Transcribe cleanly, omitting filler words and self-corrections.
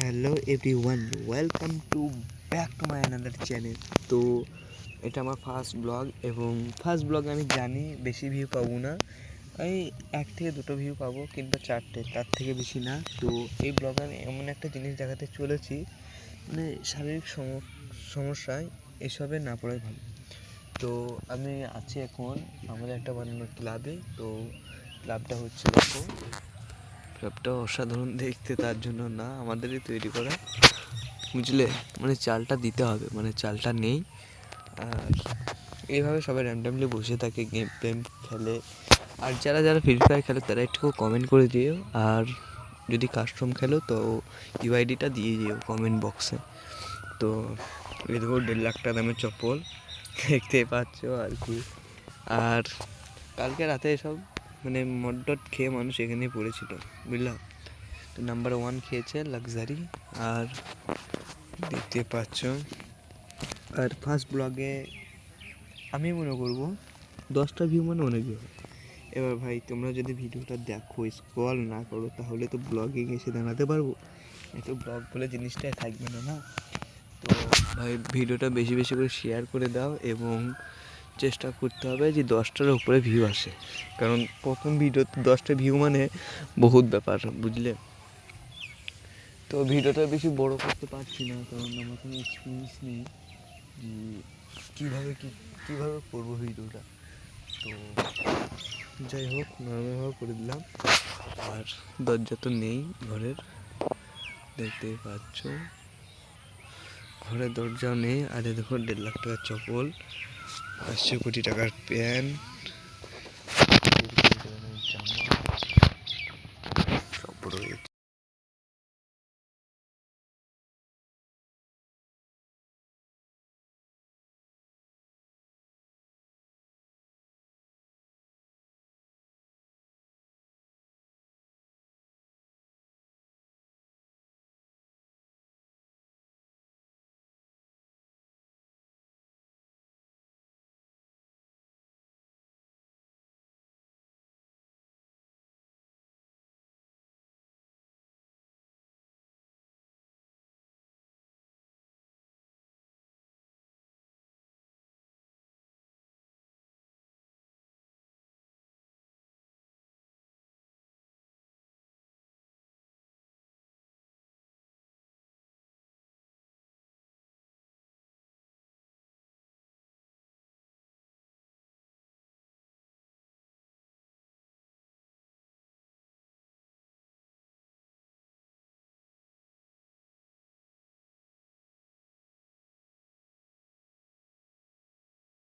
Hello everyone, welcome to back to my another channel. তো এটা আমার ফার্স্ট ব্লগ, এবং ফার্স্ট ব্লগে আমি জানি বেশি ভিউ পাবো না, আমি 1 থেকে 2টো ভিউ পাবো কিংবা 4টে, তার থেকে বেশি না। তো এই ব্লগে আমি এমন একটা জিনিস দেখাতে চলেছি, মানে শারীরিক সমস্যায় এসবে না পড়াই ভালো। তো আমি আছি এখন আমাদের একটা বানানোর ক্লাবে। তো ক্লাবটা হচ্ছে, দেখো ক্লাবটা অসাধারণ দেখতে, তার জন্য না, আমাদেরই তৈরি করা, বুঝলে। মানে চালটা দিতে হবে, মানে চালটা নেই। আর এইভাবে সবাই র্যান্ডামলি বসে থাকে, গেম টেম খেলে। আর যারা যারা ফ্রি ফায়ার খেলে তারা একটু কমেন্ট করে দিও, আর যদি কাস্টম খেলো তো ইউআইডিটা দিয়ে দিও কমেন্ট বক্সে। তো এই দেখো 1.5 লাখ টাকা দামের চপ্পল দেখতে পাচ্ছ আর কি। আর কালকে রাতে এসব মানে মড খেয়ে মানুষ এখানেই পড়েছিল, বুঝলা। তো নাম্বার 1 খেয়েছে লাক্সারি, আর দেখতে পাচ্ছ। আর ফার্স্ট ব্লগে আমি মনে করবো 10টা ভিউ মানে অনেক ভিউ। এবার ভাই তোমরা যদি ভিডিওটা দেখো, স্ক্রল না করো, তাহলে তো ব্লগে এসে দাঁড়াতে পারবো, এত ব্লগ বলে জিনিসটাই থাকবে না, না। তো ভাই ভিডিওটা বেশি বেশি করে শেয়ার করে দাও, এবং চেষ্টা করতে হবে যে 10টার উপরে ভিউ আসে, কারণ প্রথম ভিডিওতে 10টা ভিউ মানে বহুত ব্যাপার, বুঝলে। তো ভিডিওটা বেশি বড় করতে পারছি না, কারণ আমার কোনো এক্সপিরিয়েন্স নেই যে কীভাবে করবো ভিডিওটা। তো যাই হোক, নর্মালভাবে করে দিলাম। আর দরজা তো নেই ঘরের, দেখতে পাচ্ছ, ঘরের দরজাও নেই। আর দেখো 1.5 লাখ টাকার চপ্পল, 500 কোটি টাকার প্যান্ট, জামা সব রয়েছে।